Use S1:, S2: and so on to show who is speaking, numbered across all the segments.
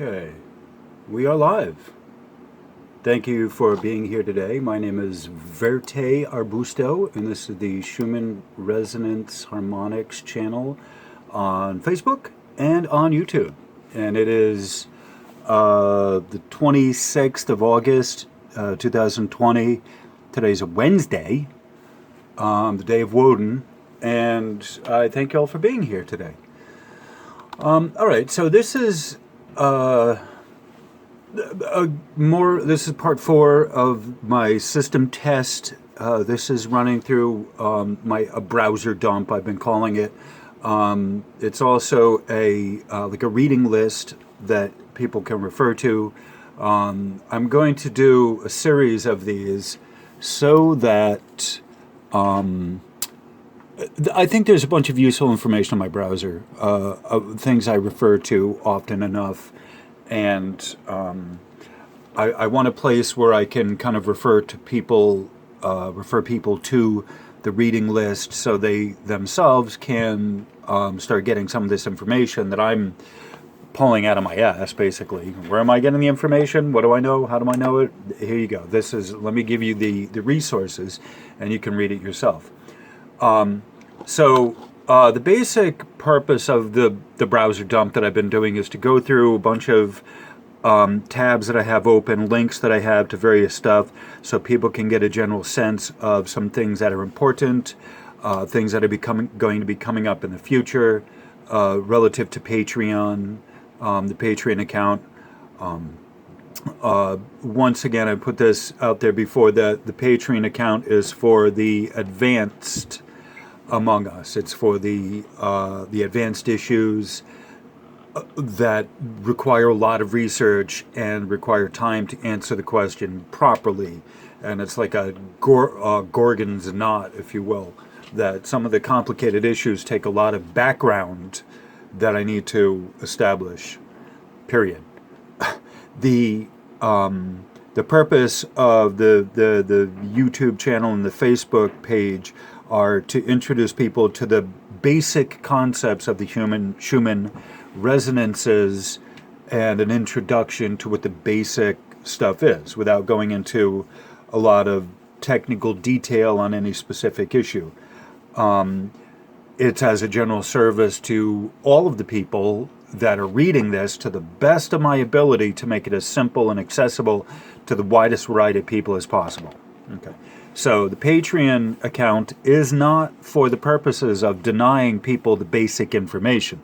S1: Okay, we are live. Thank you for being here today. My name is Verte Arbusto, and this is the Schumann Resonance Harmonics channel on Facebook and on YouTube. And it is the 26th of August, 2020. Today's a Wednesday, the day of Woden, and I thank you all for being here today. All right, so this is this is part 4 of my system test. This is running through a browser dump, I've been calling it. It's also like a reading list that people can refer to. I'm going to do a series of these so that I think there's a bunch of useful information on my browser, things I refer to often enough, and I want a place where I can kind of refer people to the reading list so they themselves can start getting some of this information that I'm pulling out of my ass, basically. Where am I getting the information? What do I know? How do I know it? Here you go. Let me give you the resources, and you can read it yourself. The basic purpose of the browser dump that I've been doing is to go through a bunch of tabs that I have open, links that I have to various stuff, so people can get a general sense of some things that are important, things that are going to be coming up in the future, relative to Patreon, the Patreon account. Once again, I put this out there before, that the Patreon account is for the advanced among us. It's for the advanced issues that require a lot of research and require time to answer the question properly. And it's like a Gorgon's knot, if you will, that some of the complicated issues take a lot of background that I need to establish, period. The purpose of the YouTube channel and the Facebook page are to introduce people to the basic concepts of the Schumann resonances and an introduction to what the basic stuff is, without going into a lot of technical detail on any specific issue. It's as a general service to all of the people that are reading this, to the best of my ability, to make it as simple and accessible to the widest variety of people as possible. Okay. So the Patreon account is not for the purposes of denying people the basic information.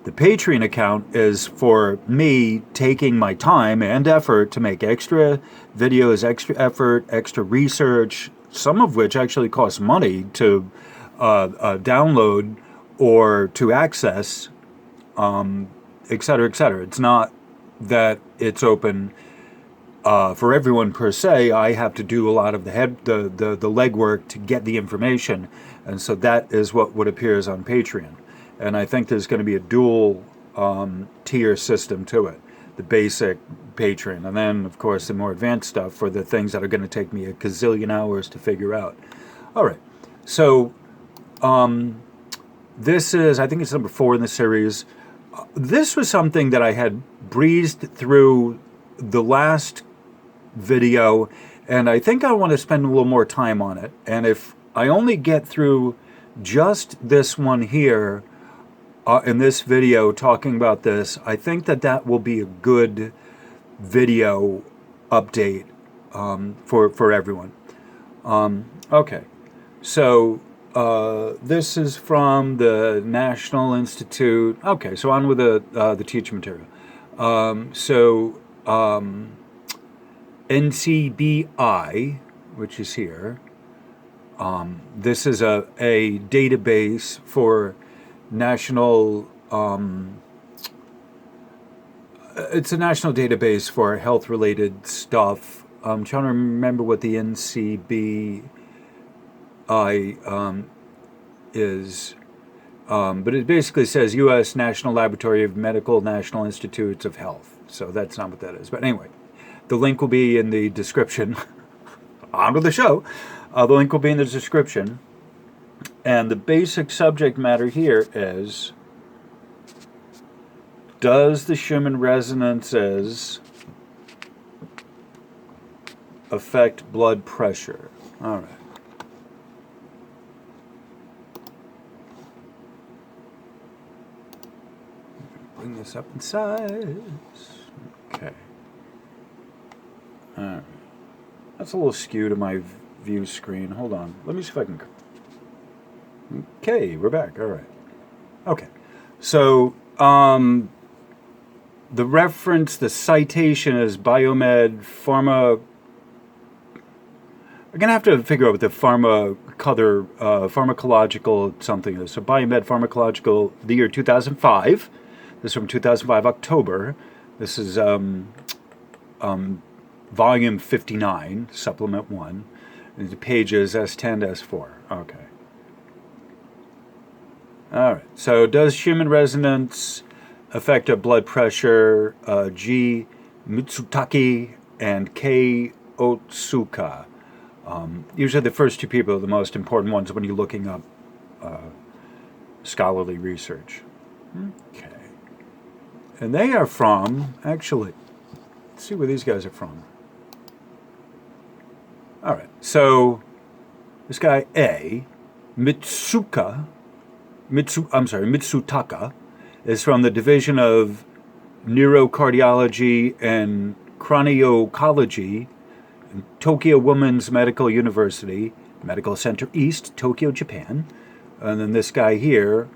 S1: The Patreon account is for me taking my time and effort to make extra videos, extra effort, extra research, some of which actually costs money to download or to access, et cetera, et cetera. It's not that it's open for everyone per se. I have to do a lot of the legwork to get the information, and so that is what appears on Patreon. And I think there's going to be a dual tier system to it. The basic Patreon, and then, of course, the more advanced stuff for the things that are going to take me a gazillion hours to figure out. All right. So this is, I think it's number 4 in the series. This was something that I had breezed through the last video, and I think I want to spend a little more time on it. And if I only get through just this one here, in this video talking about this, I think that will be a good video update for everyone. Okay, so this is from the National Institute. Okay, so on with the teaching material. NCBI, which is here, this is a database for national, it's a national database for health-related stuff. I'm trying to remember what the NCBI is, but it basically says U.S. National Laboratory of Medical National Institutes of Health. So that's not what that is. But anyway, the link will be in the description. On to the show. The link will be in the description. And the basic subject matter here is, does the Schumann resonances affect blood pressure? All right. Bring this up in size. Okay. All right. That's a little skew to my view screen. Hold on. Let me see if I can... Okay, we're back. All right. Okay. So, the reference, the citation is Biomed Pharma... I'm going to have to figure out what the pharmacological something is. So, Biomed Pharmacological, the year 2005. This is from 2005, October. This is volume 59, supplement 1. And the pages S10 to S4. Okay. All right. So, does Schumann resonance affect a blood pressure? G. Mitsutake and K. Otsuka. Usually the first two people are the most important ones when you're looking up scholarly research. Okay. And they are from, actually, let's see where these guys are from. All right. So, this guy A, Mitsutaka, is from the Division of Neurocardiology and Craniology in Tokyo Women's Medical University, Medical Center East, Tokyo, Japan. And then this guy here,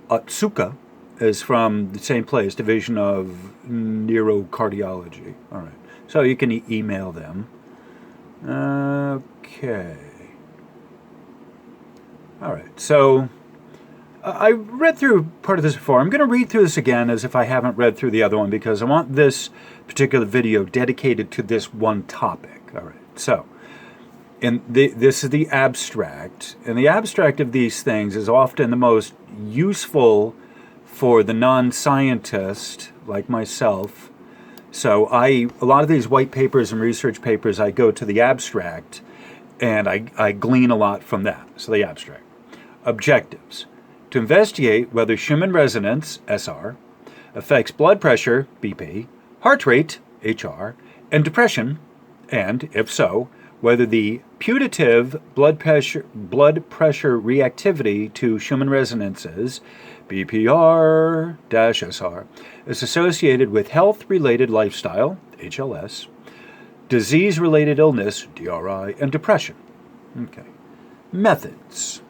S1: Otsuka, is from the same place, Division of Neurocardiology. All right. So you can email them. Okay. All right. So... I read through part of this before. I'm going to read through this again as if I haven't read through the other one because I want this particular video dedicated to this one topic. All right. So, this is the abstract. And the abstract of these things is often the most useful for the non-scientist like myself. So, a lot of these white papers and research papers, I go to the abstract and I glean a lot from that. So, the abstract. Objectives. To investigate whether Schumann resonance, SR, affects blood pressure, BP, heart rate, HR, and depression, and, if so, whether the Putative blood pressure reactivity to Schumann resonances, BPR-SR, is associated with health-related lifestyle, HLS, disease-related illness, DRI, and depression. Okay. Methods.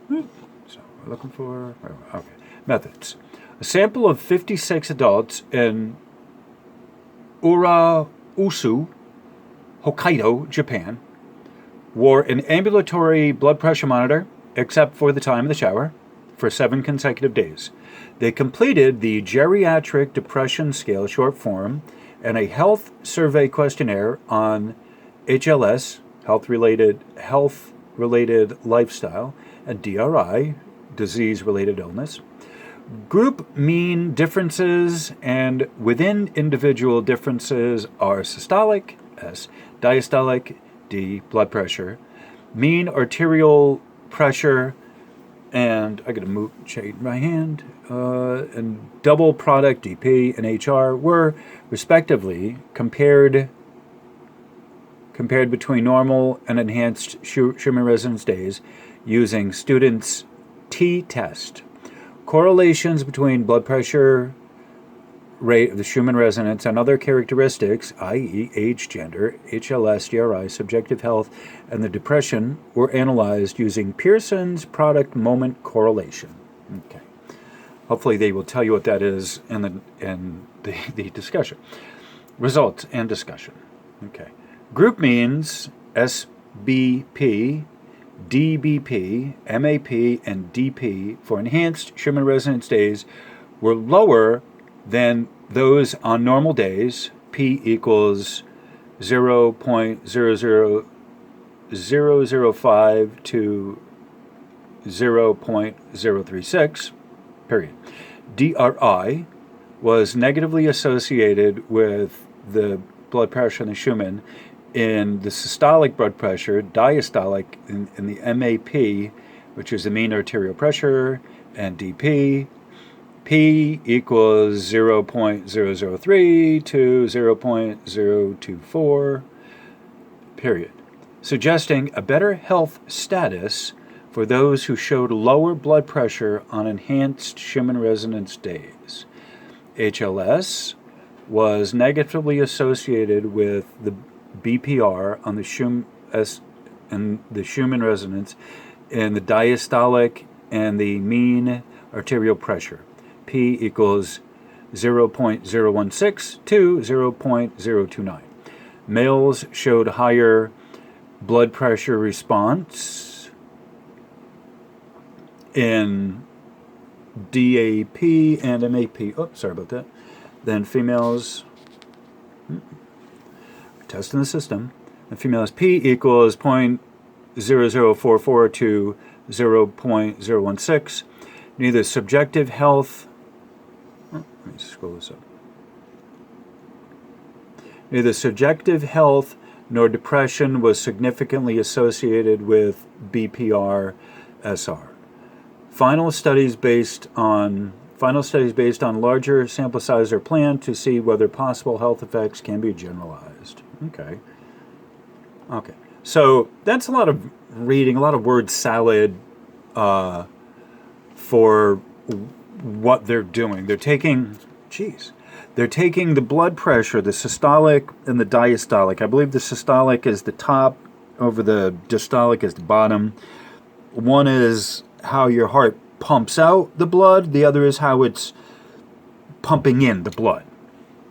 S1: So we're looking for, okay. Methods. A sample of 56 adults in Urausu, Hokkaido, Japan, wore an ambulatory blood pressure monitor, except for the time of the shower, for 7 consecutive days. They completed the Geriatric Depression Scale-Short Form and a health survey questionnaire on HLS, health-related lifestyle, and DRI, disease-related illness. Group mean differences and within individual differences are systolic, S, diastolic, D, blood pressure, mean arterial pressure, and I gotta move shade my hand, and double product DP and HR were respectively compared between normal and enhanced Schumann resonance days using students' t-test. Correlations between blood pressure rate of the Schumann resonance and other characteristics, i.e. age, gender, HLS, DRI, subjective health, and the depression were analyzed using Pearson's product moment correlation. Okay. Hopefully they will tell you what that is in the discussion. Results and discussion. Okay. Group means SBP, DBP, MAP, and DP for enhanced Schumann resonance days were lower than those on normal days. P equals 0.00005 to 0.036, period. DRI was negatively associated with the blood pressure in the Schumann in the systolic blood pressure, diastolic in the MAP, which is the mean arterial pressure, and DP. P equals 0.003 to 0.024, period, suggesting a better health status for those who showed lower blood pressure on enhanced Schumann resonance days. HLS was negatively associated with the BPR on the Schumann resonance in the diastolic and the mean arterial pressure. P equals 0.016 to 0.029. Males showed higher blood pressure response in DAP and MAP. Oh, sorry about that. Then females, testing the system, and females P equals 0.0044 to 0.016. Neither subjective health, let me scroll this up. Neither subjective health nor depression was significantly associated with BPR-SR. Final studies based on larger sample size are planned to see whether possible health effects can be generalized. Okay. So that's a lot of reading, a lot of word salad for what they're doing. They're taking the blood pressure, the systolic and the diastolic. I believe the systolic is the top, over the diastolic is the bottom. One is how your heart pumps out the blood. The other is how it's pumping in the blood.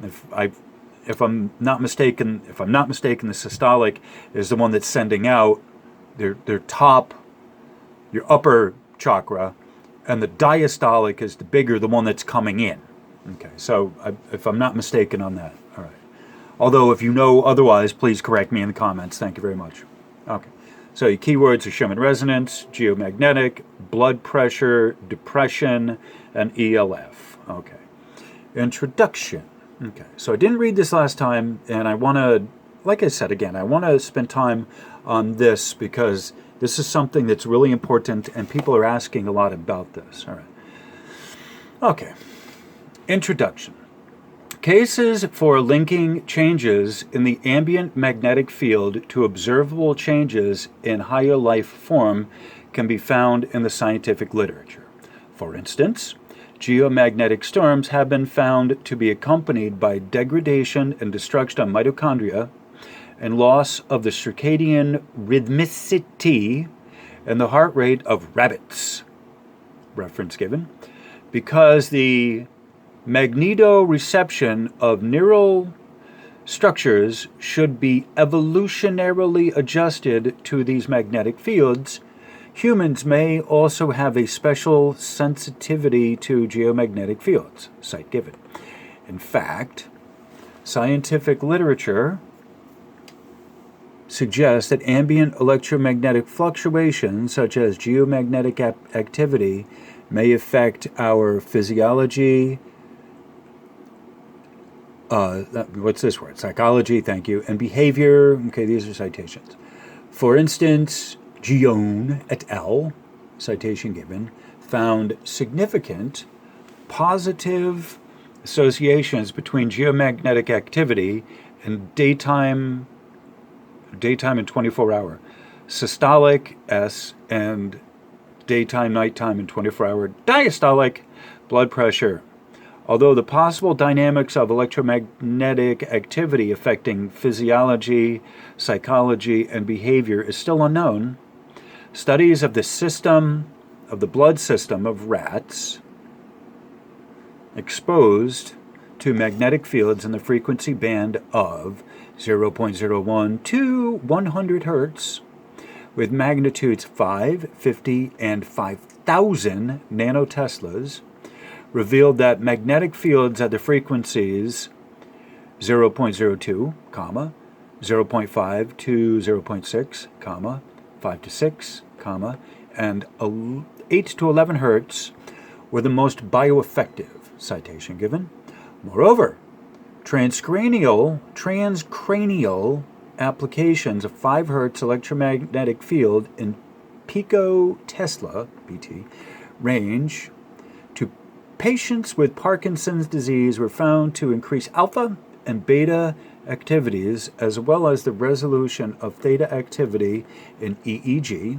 S1: If I'm not mistaken, the systolic is the one that's sending out their top, your upper chakra, and the diastolic is the one that's coming in. Okay, so if I'm not mistaken on that, all right. Although if you know otherwise, please correct me in the comments. Thank you very much. Okay, so your keywords are Schumann resonance, geomagnetic, blood pressure, depression, and ELF. Okay, introduction. Okay, so I didn't read this last time, and I want to, like I said again, I want to spend time on this because this is something that's really important, and people are asking a lot about this. All right. Okay. Introduction. Cases for linking changes in the ambient magnetic field to observable changes in higher life form can be found in the scientific literature. For instance, geomagnetic storms have been found to be accompanied by degradation and destruction of mitochondria and loss of the circadian rhythmicity and the heart rate of rabbits. Reference given. Because the magnetoreception of neural structures should be evolutionarily adjusted to these magnetic fields, humans may also have a special sensitivity to geomagnetic fields. Cite given. In fact, scientific literature suggests that ambient electromagnetic fluctuations, such as geomagnetic activity, may affect our physiology, what's this word? Psychology, thank you, and behavior. Okay, these are citations. For instance, Gion et al., citation given, found significant positive associations between geomagnetic activity and daytime and 24-hour, systolic S and daytime, nighttime, and 24-hour diastolic blood pressure. Although the possible dynamics of electromagnetic activity affecting physiology, psychology, and behavior is still unknown, studies of the blood system of rats exposed to magnetic fields in the frequency band of 0.01 to 100 hertz with magnitudes 5, 50, and 5,000 nanoteslas revealed that magnetic fields at the frequencies 0.02, 0.5 to 0.6, 5 to 6, and 8 to 11 hertz were the most bioeffective. Citation given. Moreover, transcranial applications of 5 hertz electromagnetic field in picotesla (BT) range to patients with Parkinson's disease were found to increase alpha and beta activities as well as the resolution of theta activity in EEG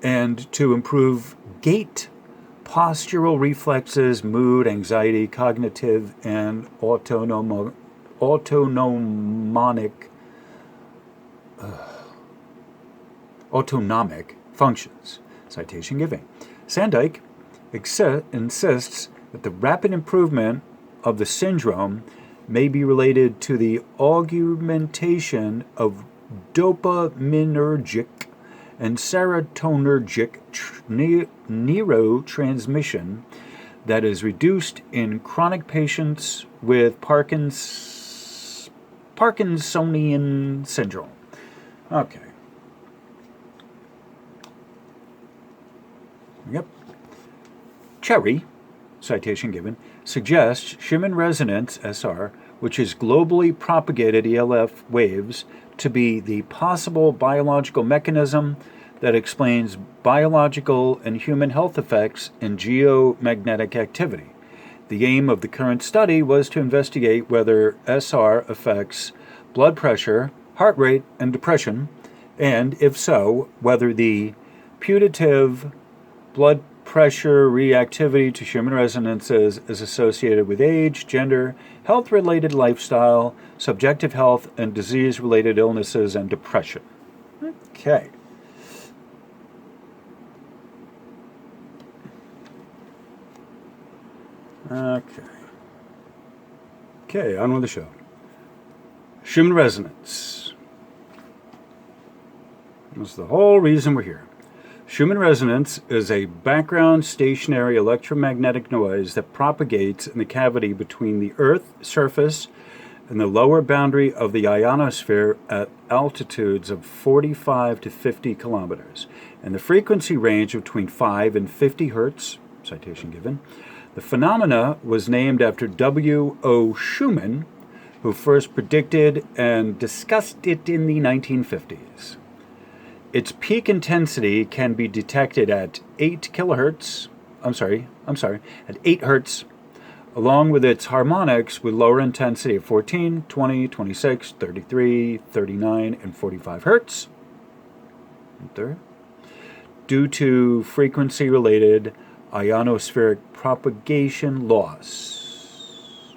S1: and to improve gait, postural reflexes, mood, anxiety, cognitive, and autonomic functions. Citation giving. Sandike insists that the rapid improvement of the syndrome may be related to the augmentation of dopaminergic and serotonergic neurotransmission that is reduced in chronic patients with Parkinsonian syndrome. Okay. Yep. Cherry, citation given, suggests Schumann resonance, SR, which is globally propagated ELF waves, to be the possible biological mechanism that explains biological and human health effects in geomagnetic activity. The aim of the current study was to investigate whether SR affects blood pressure, heart rate, and depression, and if so, whether the putative blood pressure reactivity to Schumann resonances is associated with age, gender, health-related lifestyle, subjective health, and disease-related illnesses and depression. Okay. Okay, on with the show. Schumann resonance. That's the whole reason we're here. Schumann resonance is a background stationary electromagnetic noise that propagates in the cavity between the Earth's surface and the lower boundary of the ionosphere at altitudes of 45 to 50 kilometers, and the frequency range between 5 and 50 hertz, citation given. The phenomena was named after W.O. Schumann, who first predicted and discussed it in the 1950s. Its peak intensity can be detected at 8 hertz, along with its harmonics with lower intensity of 14, 20, 26, 33, 39, and 45 hertz, due to frequency-related ionospheric propagation loss.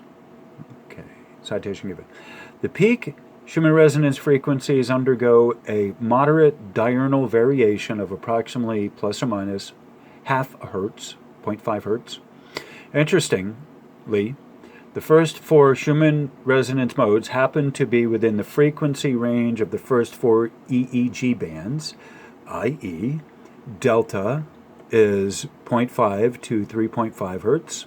S1: Okay, citation given. The peak Schumann resonance frequencies undergo a moderate diurnal variation of approximately plus or minus half a hertz, 0.5 hertz. Interestingly, the first four Schumann resonance modes happen to be within the frequency range of the first four EEG bands, i.e., delta is 0.5 to 3.5 hertz,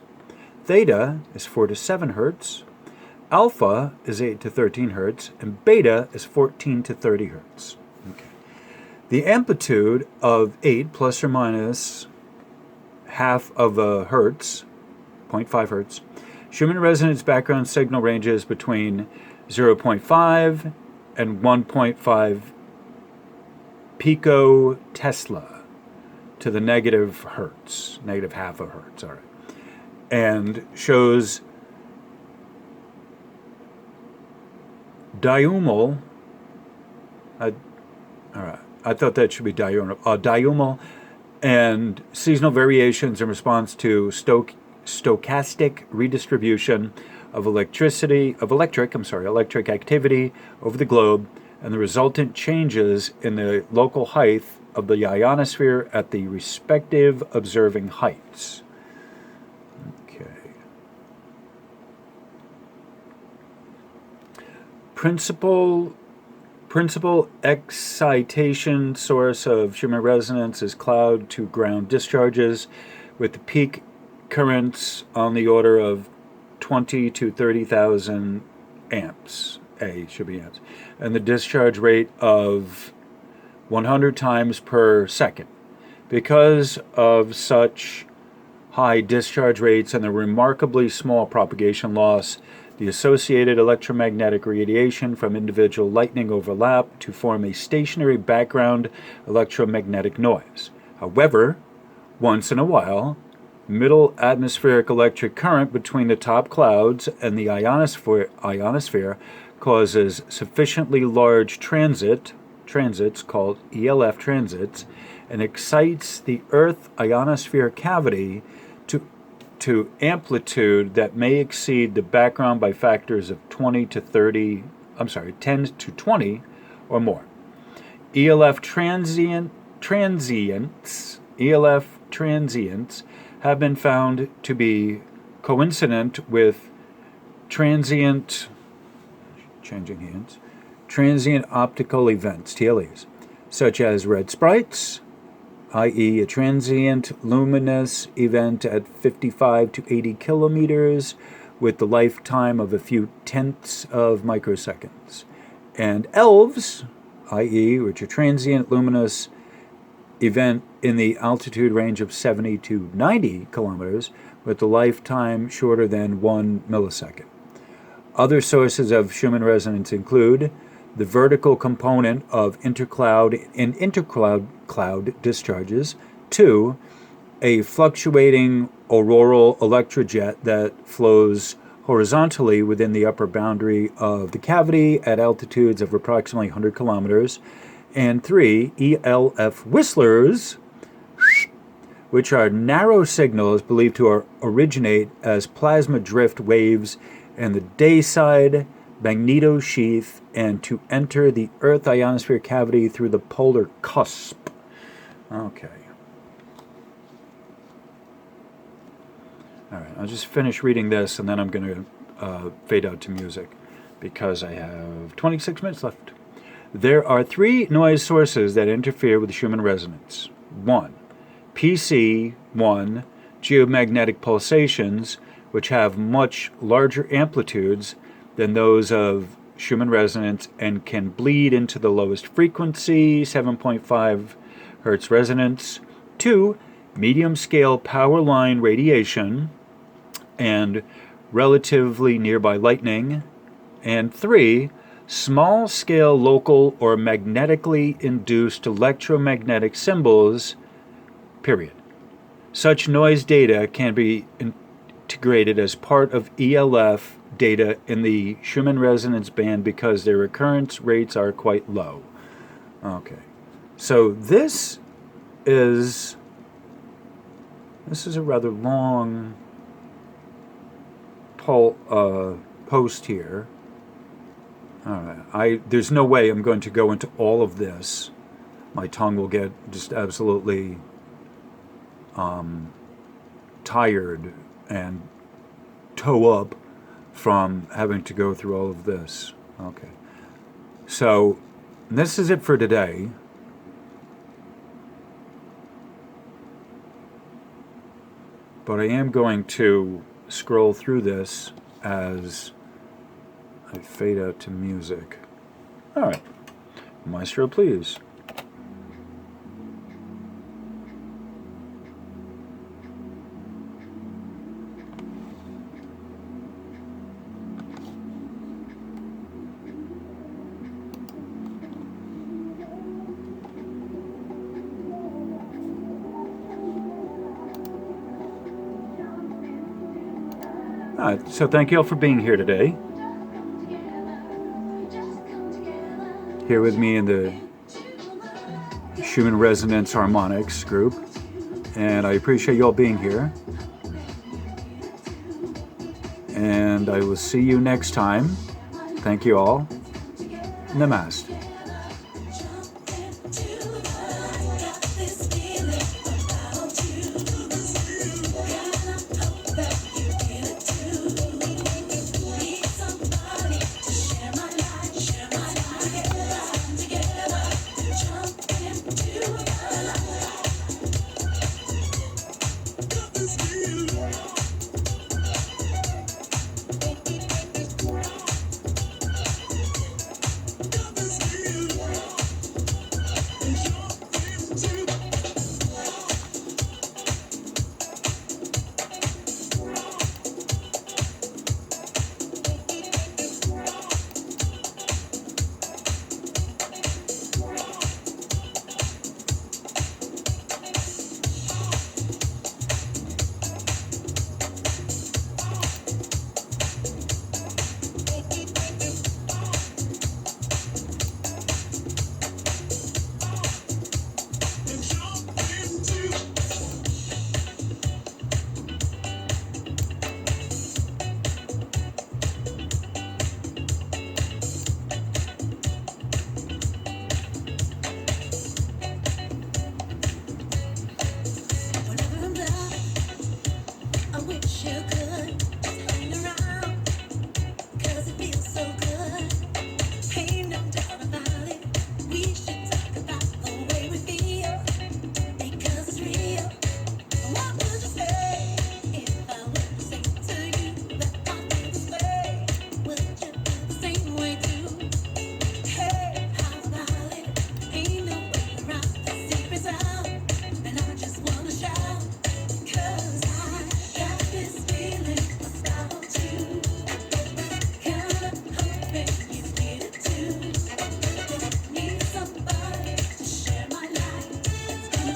S1: theta is 4 to 7 hertz, alpha is 8 to 13 hertz, and beta is 14 to 30 hertz. Okay. The amplitude of 8 plus or minus half of a hertz, 0.5 hertz, Schumann resonance background signal ranges between 0.5 and 1.5 picotesla to the negative hertz, negative half a hertz, all right, and shows diurnal, all right, I thought that should be diurnal, diurnal and seasonal variations in response to stochastic redistribution of electric activity over the globe and the resultant changes in the local height of the ionosphere at the respective observing heights. Okay. Principal excitation source of Schumann resonance is cloud to ground discharges with the peak currents on the order of 20 to 30,000 amps. A should be amps. And the discharge rate of 100 times per second. Because of such high discharge rates and the remarkably small propagation loss, the associated electromagnetic radiation from individual lightning overlap to form a stationary background electromagnetic noise. However, once in a while, middle atmospheric electric current between the top clouds and the ionosphere causes sufficiently large transits called ELF transits and excites the Earth ionosphere cavity to amplitude that may exceed the background by factors of 10 to 20 or more. ELF transients have been found to be coincident with transient optical events, TLEs, such as red sprites, i.e. a transient luminous event at 55 to 80 kilometers with the lifetime of a few tenths of microseconds, and ELVs, i.e. which are transient luminous event in the altitude range of 70 to 90 kilometers with the lifetime shorter than 1 millisecond. Other sources of Schumann resonance include the vertical component of intercloud and intercloud discharges. 2, a fluctuating auroral electrojet that flows horizontally within the upper boundary of the cavity at altitudes of approximately 100 kilometers. And 3, ELF whistlers, which are narrow signals believed to originate as plasma drift waves in the dayside magnetosheath and to enter the Earth ionosphere cavity through the polar cusp. Okay. All right, I'll just finish reading this and then I'm going to fade out to music because I have 26 minutes left. There are 3 noise sources that interfere with Schumann resonance. 1, PC1 geomagnetic pulsations, which have much larger amplitudes than those of Schumann resonance and can bleed into the lowest frequency, 7.5 Hertz resonance. 2, medium scale power line radiation and relatively nearby lightning. And 3, small scale local or magnetically induced electromagnetic symbols, period. Such noise data can be integrated as part of ELF data in the Schumann resonance band because their recurrence rates are quite low. Okay, so this is a rather long post here. All right, there's no way I'm going to go into all of this. My tongue will get just absolutely tired and toe up from having to go through all of this. Okay, so this is it for today. But I am going to scroll through this as I fade out to music. All right, Maestro, please. All right, so thank you all for being here today. Here with me in the Schumann Resonance Harmonics group. And I appreciate you all being here. And I will see you next time. Thank you all. Namaste.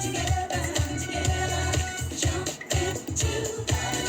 S2: Together, together, jump into the